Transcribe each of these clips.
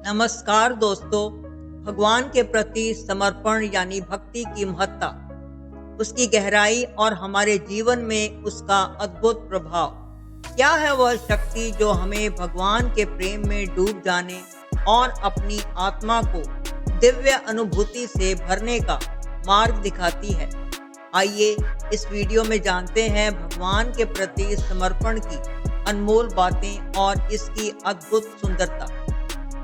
नमस्कार दोस्तों। भगवान के प्रति समर्पण यानी भक्ति की महत्ता, उसकी गहराई और हमारे जीवन में उसका अद्भुत प्रभाव। क्या है वह शक्ति जो हमें भगवान के प्रेम में डूब जाने और अपनी आत्मा को दिव्य अनुभूति से भरने का मार्ग दिखाती है। आइए इस वीडियो में जानते हैं भगवान के प्रति समर्पण की अनमोल बातें और इसकी अद्भुत सुंदरता।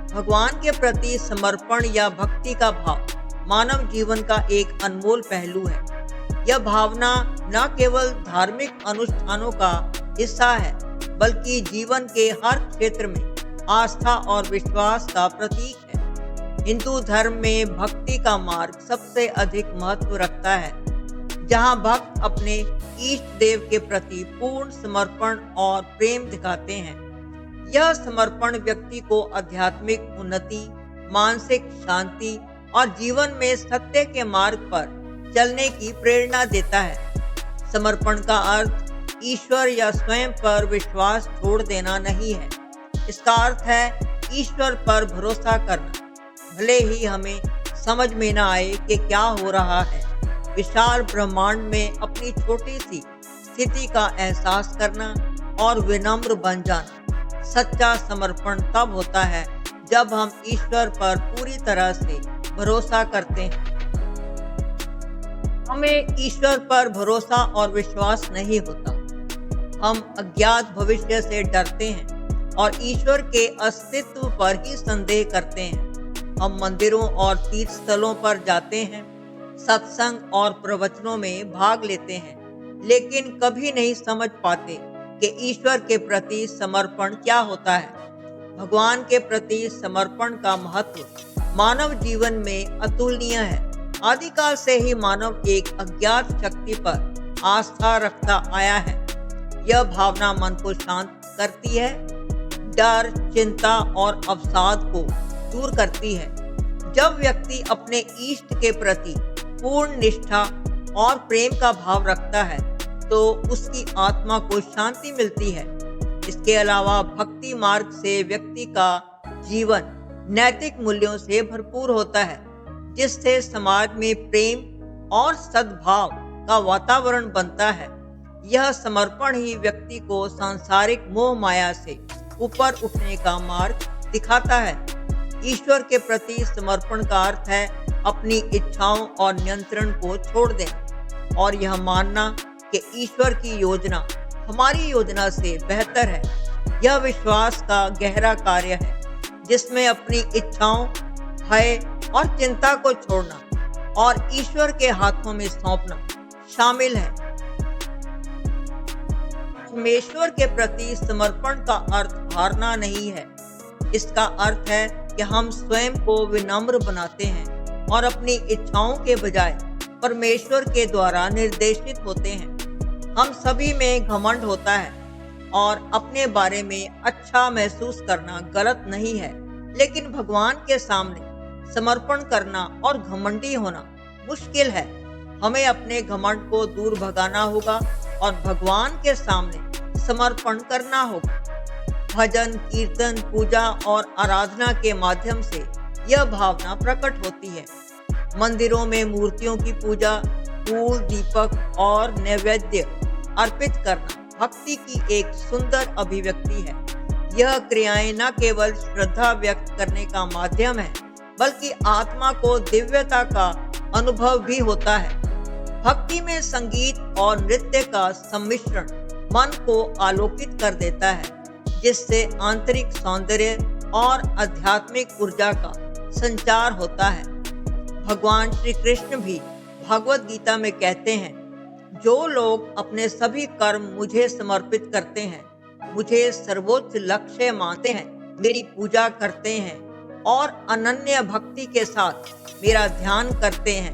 भगवान के प्रति समर्पण या भक्ति का भाव मानव जीवन का एक अनमोल पहलू है। यह भावना न केवल धार्मिक अनुष्ठानों का हिस्सा है, बल्कि जीवन के हर क्षेत्र में आस्था और विश्वास का प्रतीक है। हिंदू धर्म में भक्ति का मार्ग सबसे अधिक महत्व रखता है, जहां भक्त अपने इष्ट देव के प्रति पूर्ण समर्पण और प्रेम दिखाते हैं। यह समर्पण व्यक्ति को आध्यात्मिक उन्नति, मानसिक शांति और जीवन में सत्य के मार्ग पर चलने की प्रेरणा देता है। समर्पण का अर्थ ईश्वर या स्वयं पर विश्वास छोड़ देना नहीं है। इसका अर्थ है ईश्वर पर भरोसा करना, भले ही हमें समझ में न आए कि क्या हो रहा है। विशाल ब्रह्मांड में अपनी छोटी सी स्थिति का एहसास करना और विनम्र बन जाना। सच्चा समर्पण तब होता है जब हम ईश्वर पर पूरी तरह से भरोसा करते हैं। हमें ईश्वर पर भरोसा और विश्वास नहीं होता। हम अज्ञात भविष्य से डरते हैं और ईश्वर के अस्तित्व पर ही संदेह करते हैं। हम मंदिरों और तीर्थ स्थलों पर जाते हैं, सत्संग और प्रवचनों में भाग लेते हैं, लेकिन कभी नहीं समझ पाते कि ईश्वर के प्रति समर्पण क्या होता है। भगवान के प्रति समर्पण का महत्व मानव जीवन में अतुलनीय है। आदिकाल से ही मानव एक अज्ञात शक्ति पर आस्था रखता आया है। यह भावना मन को शांत करती है, डर, चिंता और अवसाद को दूर करती है। जब व्यक्ति अपने इष्ट के प्रति पूर्ण निष्ठा और प्रेम का भाव रखता है तो उसकी आत्मा को शांति मिलती है। इसके अलावा भक्ति मार्ग से व्यक्ति का जीवन नैतिक मूल्यों से भरपूर होता है, जिससे समाज में प्रेम और सद्भाव का वातावरण बनता है। यह समर्पण ही व्यक्ति को सांसारिक मोह माया से ऊपर उठने का मार्ग दिखाता है। ईश्वर के प्रति समर्पण का अर्थ है अपनी इच्छाओं और नियंत्रण को छोड़ देना और यह मानना कि ईश्वर की योजना हमारी योजना से बेहतर है। यह विश्वास का गहरा कार्य है, जिसमें अपनी इच्छाओं, भय और चिंता को छोड़ना और ईश्वर के हाथों में सौंपना शामिल है। परमेश्वर के प्रति समर्पण का अर्थ हारना नहीं है। इसका अर्थ है कि हम स्वयं को विनम्र बनाते हैं और अपनी इच्छाओं के बजाय परमेश्वर के द्वारा निर्देशित होते हैं। हम सभी में घमंड होता है और अपने बारे में अच्छा महसूस करना गलत नहीं है, लेकिन भगवान के सामने समर्पण करना और घमंडी होना मुश्किल है। हमें अपने घमंड को दूर भगाना होगा और भगवान के सामने समर्पण करना होगा। भजन, कीर्तन, पूजा और आराधना के माध्यम से यह भावना प्रकट होती है। मंदिरों में मूर्तियों की पूजा, फूल, दीपक और नैवेद्य अर्पित करना भक्ति की एक सुंदर अभिव्यक्ति है। यह क्रियाएं न केवल श्रद्धा व्यक्त करने का माध्यम है, बल्कि आत्मा को दिव्यता का अनुभव भी होता है। भक्ति में संगीत और नृत्य का सम्मिश्रण मन को आलोकित कर देता है, जिससे आंतरिक सौंदर्य और आध्यात्मिक ऊर्जा का संचार होता है। भगवान श्री कृष्ण भी भगवद गीता में कहते हैं, जो लोग अपने सभी कर्म मुझे समर्पित करते हैं, मुझे सर्वोच्च लक्ष्य मानते हैं, मेरी पूजा करते हैं और अनन्य भक्ति के साथ मेरा ध्यान करते हैं,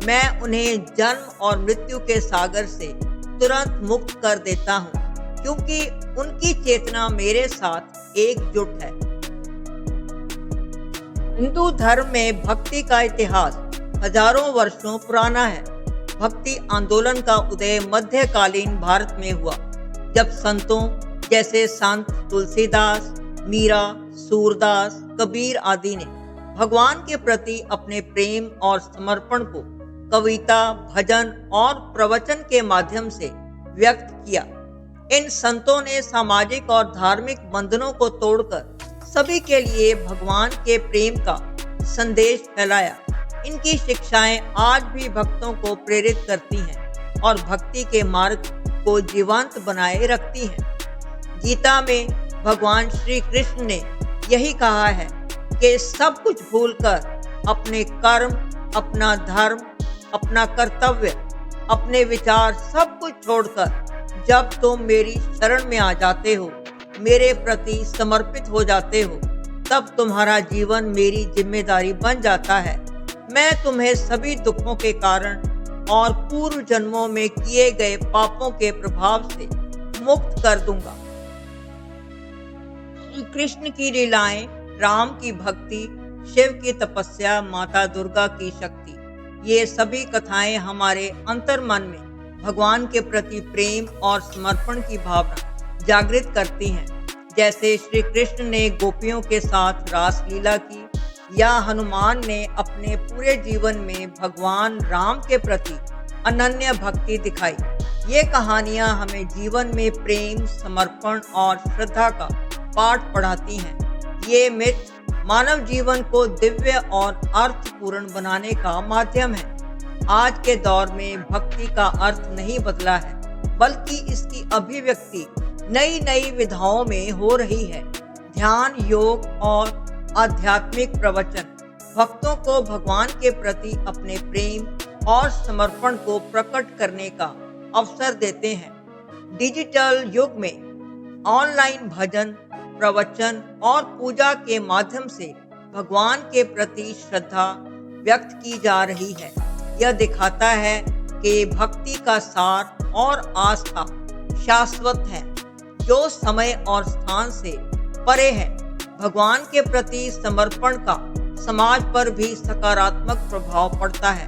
मैं उन्हें जन्म और मृत्यु के सागर से तुरंत मुक्त कर देता हूँ, क्योंकि उनकी चेतना मेरे साथ एकजुट है। हिंदू धर्म में भक्ति का इतिहास हजारों वर्षों पुराना है। भक्ति आंदोलन का उदय मध्यकालीन भारत में हुआ, जब संतों जैसे संत तुलसीदास, मीरा, सूरदास, कबीर आदि ने भगवान के प्रति अपने प्रेम और समर्पण को कविता, भजन और प्रवचन के माध्यम से व्यक्त किया। इन संतों ने सामाजिक और धार्मिक बंधनों को तोड़कर सभी के लिए भगवान के प्रेम का संदेश फैलाया। इनकी शिक्षाएं आज भी भक्तों को प्रेरित करती हैं और भक्ति के मार्ग को जीवंत बनाए रखती हैं। गीता में भगवान श्री कृष्ण ने यही कहा है कि सब कुछ भूलकर अपने कर्म, अपना धर्म, अपना कर्तव्य, अपने विचार सब कुछ छोड़कर जब तुम मेरी शरण में आ जाते हो, मेरे प्रति समर्पित हो जाते हो, तब तुम्हारा जीवन मेरी जिम्मेदारी बन जाता है। मैं तुम्हें सभी दुखों के कारण और पूर्व जन्मों में किए गए पापों के प्रभाव से मुक्त कर दूंगा। श्री कृष्ण की लीलाएं, राम की भक्ति, शिव की तपस्या, माता दुर्गा की शक्ति, ये सभी कथाएं हमारे अंतर्मन में भगवान के प्रति प्रेम और समर्पण की भावना जागृत करती हैं। जैसे श्री कृष्ण ने गोपियों के साथ रासलीला की, या हनुमान ने अपने पूरे जीवन में भगवान राम के प्रति अनन्य भक्ति दिखाई। ये कहानियां हमें जीवन में प्रेम, समर्पण और श्रद्धा का पाठ पढ़ाती हैं। ये मिथ मानव जीवन को दिव्य और अर्थपूर्ण बनाने का माध्यम है। आज के दौर में भक्ति का अर्थ नहीं बदला है, बल्कि इसकी अभिव्यक्ति नई नई विधाओं में हो रही है। ध्यान, योग और आध्यात्मिक प्रवचन भक्तों को भगवान के प्रति अपने प्रेम और समर्पण को प्रकट करने का अवसर देते हैं। डिजिटल युग में ऑनलाइन भजन, प्रवचन और पूजा के माध्यम से भगवान के प्रति श्रद्धा व्यक्त की जा रही है। यह दिखाता है कि भक्ति का सार और आस्था शाश्वत है, जो समय और स्थान से परे है। भगवान के प्रति समर्पण का समाज पर भी सकारात्मक प्रभाव पड़ता है।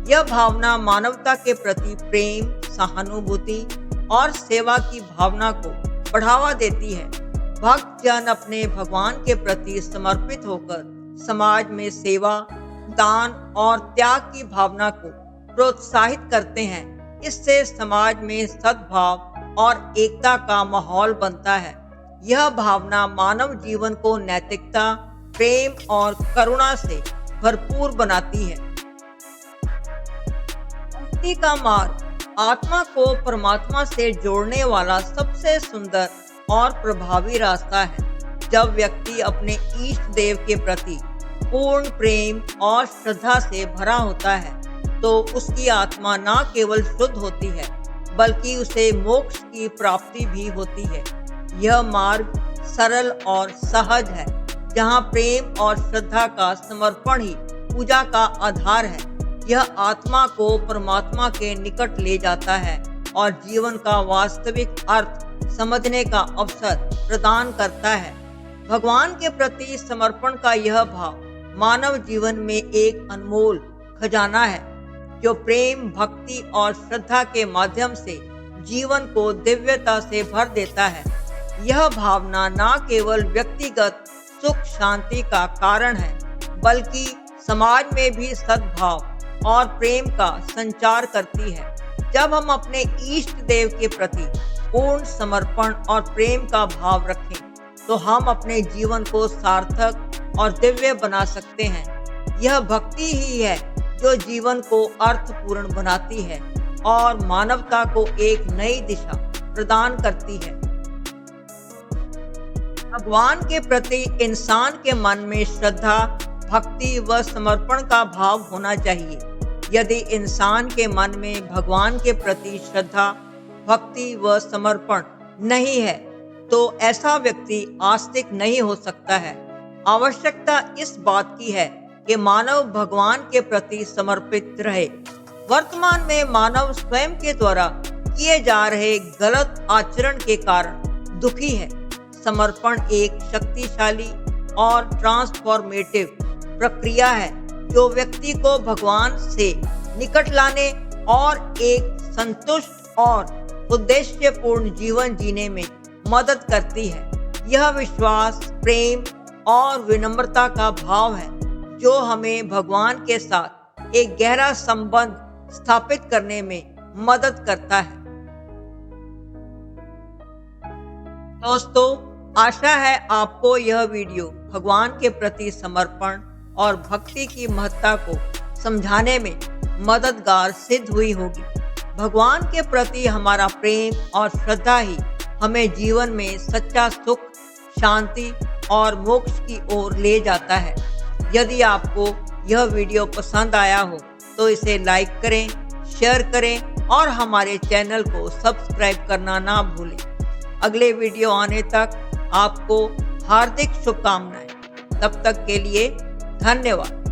यह भावना मानवता के प्रति प्रेम, सहानुभूति और सेवा की भावना को बढ़ावा देती है। भक्त जन अपने भगवान के प्रति समर्पित होकर समाज में सेवा, दान और त्याग की भावना को प्रोत्साहित करते हैं। इससे समाज में सद्भाव और एकता का माहौल बनता है। यह भावना मानव जीवन को नैतिकता, प्रेम और करुणा से भरपूर बनाती है। भक्ति का मार्ग आत्मा को परमात्मा से जोड़ने वाला सबसे सुंदर और प्रभावी रास्ता है। जब व्यक्ति अपने इष्ट देव के प्रति पूर्ण प्रेम और श्रद्धा से भरा होता है, तो उसकी आत्मा न केवल शुद्ध होती है, बल्कि उसे मोक्ष की प्राप्ति भी होती है। यह मार्ग सरल और सहज है, जहाँ प्रेम और श्रद्धा का समर्पण ही पूजा का आधार है। यह आत्मा को परमात्मा के निकट ले जाता है और जीवन का वास्तविक अर्थ समझने का अवसर प्रदान करता है। भगवान के प्रति समर्पण का यह भाव मानव जीवन में एक अनमोल खजाना है, जो प्रेम, भक्ति और श्रद्धा के माध्यम से जीवन को दिव्यता से भर देता है। यह भावना न केवल व्यक्तिगत सुख शांति का कारण है, बल्कि समाज में भी सद्भाव और प्रेम का संचार करती है। जब हम अपने इष्ट देव के प्रति पूर्ण समर्पण और प्रेम का भाव रखें, तो हम अपने जीवन को सार्थक और दिव्य बना सकते हैं। यह भक्ति ही है जो जीवन को अर्थपूर्ण बनाती है और मानवता को एक नई दिशा प्रदान करती है। भगवान के प्रति इंसान के मन में श्रद्धा, भक्ति व समर्पण का भाव होना चाहिए। यदि इंसान के मन में भगवान के प्रति श्रद्धा, भक्ति व समर्पण नहीं है, तो ऐसा व्यक्ति आस्तिक नहीं हो सकता है। आवश्यकता इस बात की है कि मानव भगवान के प्रति समर्पित रहे। वर्तमान में मानव स्वयं के द्वारा किए जा रहे गलत आचरण के कारण दुखी है। समर्पण एक शक्तिशाली और ट्रांसफॉर्मेटिव प्रक्रिया है, जो व्यक्ति को भगवान से निकट लाने और एक संतुष्ट और उद्देश्यपूर्ण जीवन जीने में मदद करती है। यह विश्वास, प्रेम और विनम्रता का भाव है जो हमें भगवान के साथ एक गहरा संबंध स्थापित करने में मदद करता है। दोस्तों, आशा है आपको यह वीडियो भगवान के प्रति समर्पण और भक्ति की महत्ता को समझाने में मददगार सिद्ध हुई होगी। भगवान के प्रति हमारा प्रेम और श्रद्धा ही हमें जीवन में सच्चा सुख, शांति और मोक्ष की ओर ले जाता है। यदि आपको यह वीडियो पसंद आया हो तो इसे लाइक करें, शेयर करें और हमारे चैनल को सब्सक्राइब करना ना भूलें। अगले वीडियो आने तक आपको हार्दिक शुभकामनाएं। तब तक के लिए धन्यवाद।